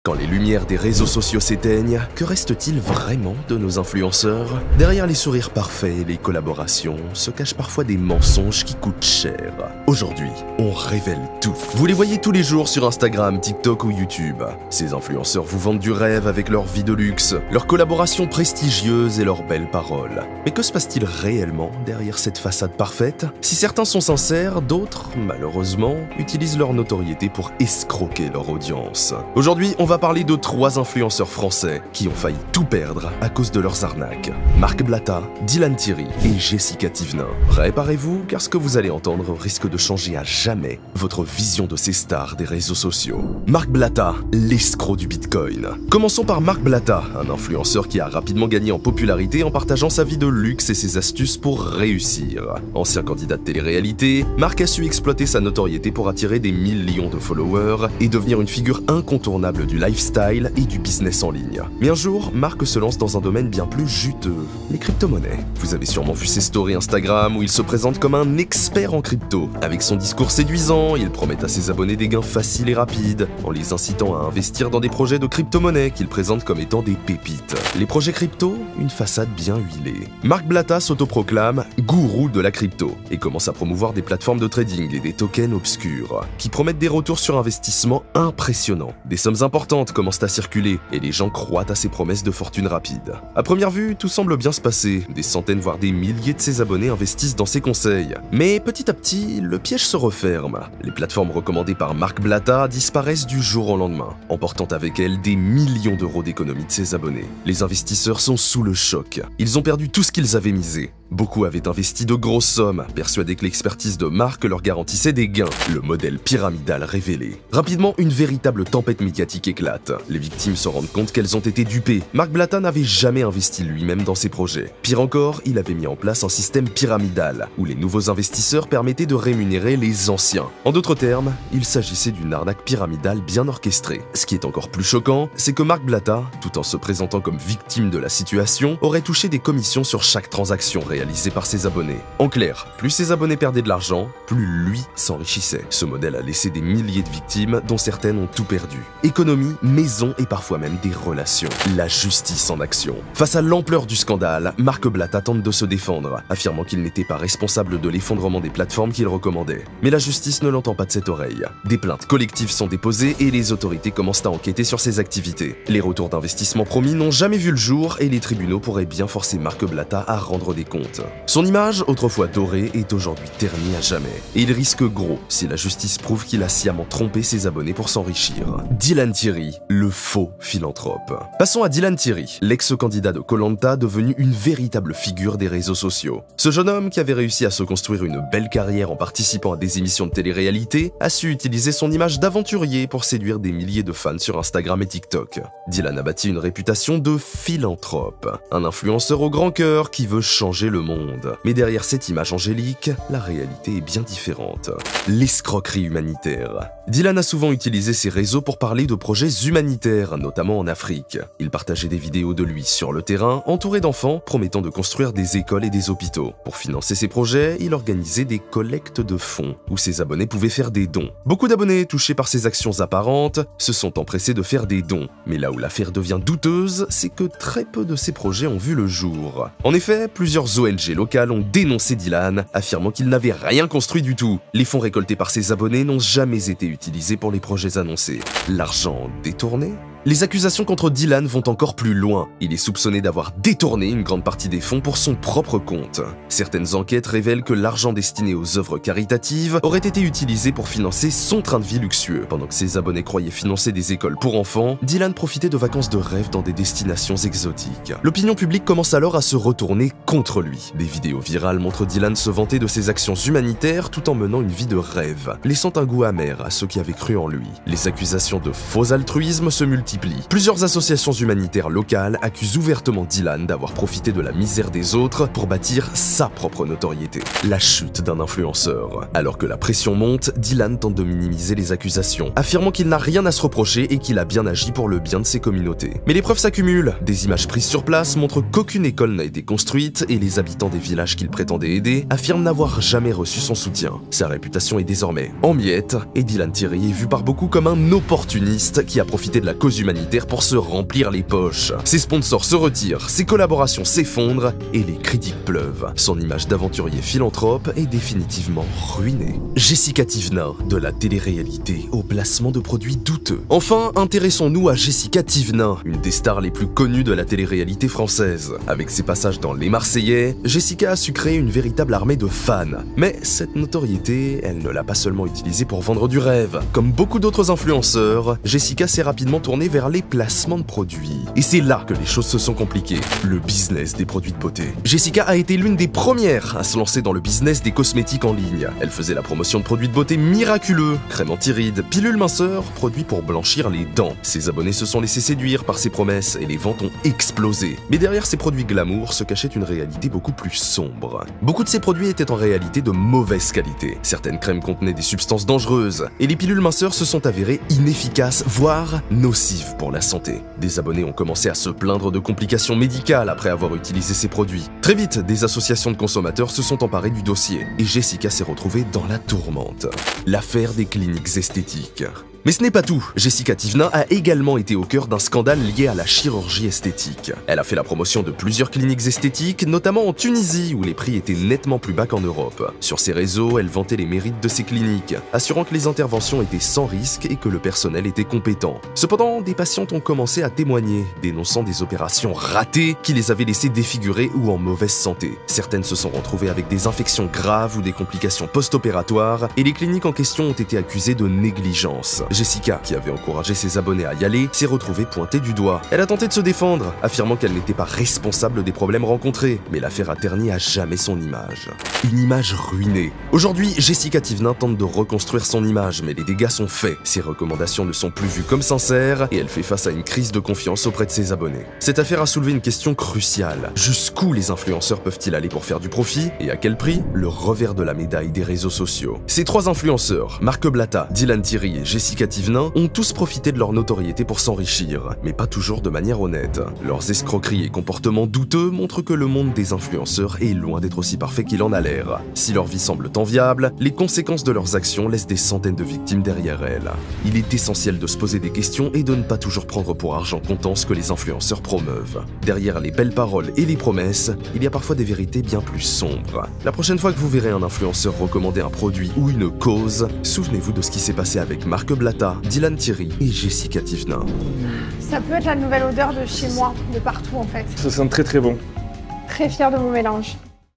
Quand les lumières des réseaux sociaux s'éteignent, que reste-t-il vraiment de nos influenceurs? Derrière les sourires parfaits et les collaborations se cachent parfois des mensonges qui coûtent cher. Aujourd'hui, on révèle tout. Vous les voyez tous les jours sur Instagram, TikTok ou YouTube. Ces influenceurs vous vendent du rêve avec leur vie de luxe, leurs collaborations prestigieuses et leurs belles paroles. Mais que se passe-t-il réellement derrière cette façade parfaite? Si certains sont sincères, d'autres, malheureusement, utilisent leur notoriété pour escroquer leur audience. Aujourd'hui, on va parler de 3 influenceurs français qui ont failli tout perdre à cause de leurs arnaques. Marc Blatta, Dylan Thierry et Jessica Thivenin. Préparez-vous car ce que vous allez entendre risque de changer à jamais votre vision de ces stars des réseaux sociaux. Marc Blatta, l'escroc du Bitcoin. Commençons par Marc Blatta, un influenceur qui a rapidement gagné en popularité en partageant sa vie de luxe et ses astuces pour réussir. Ancien candidat de télé-réalité, Marc a su exploiter sa notoriété pour attirer des millions de followers et devenir une figure incontournable du lifestyle et du business en ligne. Mais un jour, Marc se lance dans un domaine bien plus juteux, les crypto-monnaies. Vous avez sûrement vu ses stories Instagram où il se présente comme un expert en crypto. Avec son discours séduisant, il promet à ses abonnés des gains faciles et rapides, en les incitant à investir dans des projets de crypto-monnaies qu'il présente comme étant des pépites. Les projets crypto, une façade bien huilée. Marc Blatta s'autoproclame gourou de la crypto et commence à promouvoir des plateformes de trading et des tokens obscurs qui promettent des retours sur investissement impressionnants. Des sommes importantes commencent à circuler et les gens croient à ses promesses de fortune rapide. À première vue, tout semble bien se passer. Des centaines voire des milliers de ses abonnés investissent dans ses conseils. Mais petit à petit, le piège se referme. Les plateformes recommandées par Marc Blatta disparaissent du jour au lendemain, emportant avec elles des millions d'euros d'économies de ses abonnés. Les investisseurs sont sous le choc. Ils ont perdu tout ce qu'ils avaient misé. Beaucoup avaient investi de grosses sommes, persuadés que l'expertise de Marc leur garantissait des gains. Le modèle pyramidal révélé. Rapidement, une véritable tempête médiatique éclate. Les victimes se rendent compte qu'elles ont été dupées. Marc Blatta n'avait jamais investi lui-même dans ses projets. Pire encore, il avait mis en place un système pyramidal, où les nouveaux investisseurs permettaient de rémunérer les anciens. En d'autres termes, il s'agissait d'une arnaque pyramidale bien orchestrée. Ce qui est encore plus choquant, c'est que Marc Blatta, tout en se présentant comme victime de la situation, aurait touché des commissions sur chaque transaction réalisée par ses abonnés. En clair, plus ses abonnés perdaient de l'argent, plus lui s'enrichissait. Ce modèle a laissé des milliers de victimes, dont certaines ont tout perdu. Économie, maison et parfois même des relations. La justice en action. Face à l'ampleur du scandale, Marc Blatta tente de se défendre, affirmant qu'il n'était pas responsable de l'effondrement des plateformes qu'il recommandait. Mais la justice ne l'entend pas de cette oreille. Des plaintes collectives sont déposées et les autorités commencent à enquêter sur ses activités. Les retours d'investissement promis n'ont jamais vu le jour et les tribunaux pourraient bien forcer Marc Blatta à rendre des comptes. Son image, autrefois dorée, est aujourd'hui ternie à jamais. Et il risque gros si la justice prouve qu'il a sciemment trompé ses abonnés pour s'enrichir. Dylan Thierry, le faux philanthrope. Passons à Dylan Thierry, l'ex-candidat de Koh-Lanta devenu une véritable figure des réseaux sociaux. Ce jeune homme qui avait réussi à se construire une belle carrière en participant à des émissions de télé-réalité a su utiliser son image d'aventurier pour séduire des milliers de fans sur Instagram et TikTok. Dylan a bâti une réputation de philanthrope, un influenceur au grand cœur qui veut changer le monde. Mais derrière cette image angélique, la réalité est bien différente. L'escroquerie humanitaire. Dylan a souvent utilisé ses réseaux pour parler de projets humanitaires, notamment en Afrique. Il partageait des vidéos de lui sur le terrain, entouré d'enfants, promettant de construire des écoles et des hôpitaux. Pour financer ses projets, il organisait des collectes de fonds, où ses abonnés pouvaient faire des dons. Beaucoup d'abonnés, touchés par ses actions apparentes, se sont empressés de faire des dons. Mais là où l'affaire devient douteuse, c'est que très peu de ces projets ont vu le jour. En effet, plusieurs ONG locales ont dénoncé Dylan, affirmant qu'il n'avait rien construit du tout. Les fonds récoltés par ses abonnés n'ont jamais été utilisés pour les projets annoncés. L'argent détourné ? Les accusations contre Dylan vont encore plus loin. Il est soupçonné d'avoir détourné une grande partie des fonds pour son propre compte. Certaines enquêtes révèlent que l'argent destiné aux œuvres caritatives aurait été utilisé pour financer son train de vie luxueux. Pendant que ses abonnés croyaient financer des écoles pour enfants, Dylan profitait de vacances de rêve dans des destinations exotiques. L'opinion publique commence alors à se retourner contre lui. Des vidéos virales montrent Dylan se vanter de ses actions humanitaires tout en menant une vie de rêve, laissant un goût amer à ceux qui avaient cru en lui. Les accusations de faux altruisme se multiplient. Plusieurs associations humanitaires locales accusent ouvertement Dylan d'avoir profité de la misère des autres pour bâtir sa propre notoriété. La chute d'un influenceur. Alors que la pression monte, Dylan tente de minimiser les accusations, affirmant qu'il n'a rien à se reprocher et qu'il a bien agi pour le bien de ses communautés. Mais les preuves s'accumulent. Des images prises sur place montrent qu'aucune école n'a été construite et les habitants des villages qu'il prétendait aider affirment n'avoir jamais reçu son soutien. Sa réputation est désormais en miettes et Dylan Thierry est vu par beaucoup comme un opportuniste qui a profité de la cause humanitaire pour se remplir les poches. Ses sponsors se retirent, ses collaborations s'effondrent et les critiques pleuvent. Son image d'aventurier philanthrope est définitivement ruinée. Jessica Tivna, de la télé-réalité au placement de produits douteux. Enfin, intéressons-nous à Jessica Tivna, une des stars les plus connues de la télé-réalité française. Avec ses passages dans Les Marseillais, Jessica a su créer une véritable armée de fans. Mais cette notoriété, elle ne l'a pas seulement utilisée pour vendre du rêve. Comme beaucoup d'autres influenceurs, Jessica s'est rapidement tournée vers les placements de produits. Et c'est là que les choses se sont compliquées. Le business des produits de beauté. Jessica a été l'une des premières à se lancer dans le business des cosmétiques en ligne. Elle faisait la promotion de produits de beauté miraculeux, crème anti-rides, pilules minceur, produits pour blanchir les dents. Ses abonnés se sont laissés séduire par ses promesses et les ventes ont explosé. Mais derrière ces produits glamour se cachait une réalité beaucoup plus sombre. Beaucoup de ces produits étaient en réalité de mauvaise qualité. Certaines crèmes contenaient des substances dangereuses et les pilules minceurs se sont avérées inefficaces, voire nocives pour la santé. Des abonnés ont commencé à se plaindre de complications médicales après avoir utilisé ces produits. Très vite, des associations de consommateurs se sont emparées du dossier et Jessica s'est retrouvée dans la tourmente. L'affaire des cliniques esthétiques. Mais ce n'est pas tout. Jessica Tivna a également été au cœur d'un scandale lié à la chirurgie esthétique. Elle a fait la promotion de plusieurs cliniques esthétiques, notamment en Tunisie où les prix étaient nettement plus bas qu'en Europe. Sur ses réseaux, elle vantait les mérites de ces cliniques, assurant que les interventions étaient sans risque et que le personnel était compétent. Cependant, des patientes ont commencé à témoigner, dénonçant des opérations ratées qui les avaient laissées défigurées ou en mauvaise santé. Certaines se sont retrouvées avec des infections graves ou des complications post-opératoires et les cliniques en question ont été accusées de négligence. Jessica, qui avait encouragé ses abonnés à y aller, s'est retrouvée pointée du doigt. Elle a tenté de se défendre, affirmant qu'elle n'était pas responsable des problèmes rencontrés, mais l'affaire a terni à jamais son image. Une image ruinée. Aujourd'hui, Jessica Tivna tente de reconstruire son image, mais les dégâts sont faits. Ses recommandations ne sont plus vues comme sincères, et elle fait face à une crise de confiance auprès de ses abonnés. Cette affaire a soulevé une question cruciale. Jusqu'où les influenceurs peuvent-ils aller pour faire du profit, et à quel prix? Le revers de la médaille des réseaux sociaux. Ces trois influenceurs, Marc Blatta, Dylan Thierry et Jessica Tivna, ont tous profité de leur notoriété pour s'enrichir, mais pas toujours de manière honnête. Leurs escroqueries et comportements douteux montrent que le monde des influenceurs est loin d'être aussi parfait qu'il en a l'air. Si leur vie semble enviable, les conséquences de leurs actions laissent des centaines de victimes derrière elles. Il est essentiel de se poser des questions et de ne pas toujours prendre pour argent comptant ce que les influenceurs promeuvent. Derrière les belles paroles et les promesses, il y a parfois des vérités bien plus sombres. La prochaine fois que vous verrez un influenceur recommander un produit ou une cause, souvenez-vous de ce qui s'est passé avec Marc Blatta, Dylan Thierry et Jessica Tivna. Ça peut être la nouvelle odeur de chez moi, de partout en fait. Ça sent très très bon. Très fière de mon mélange.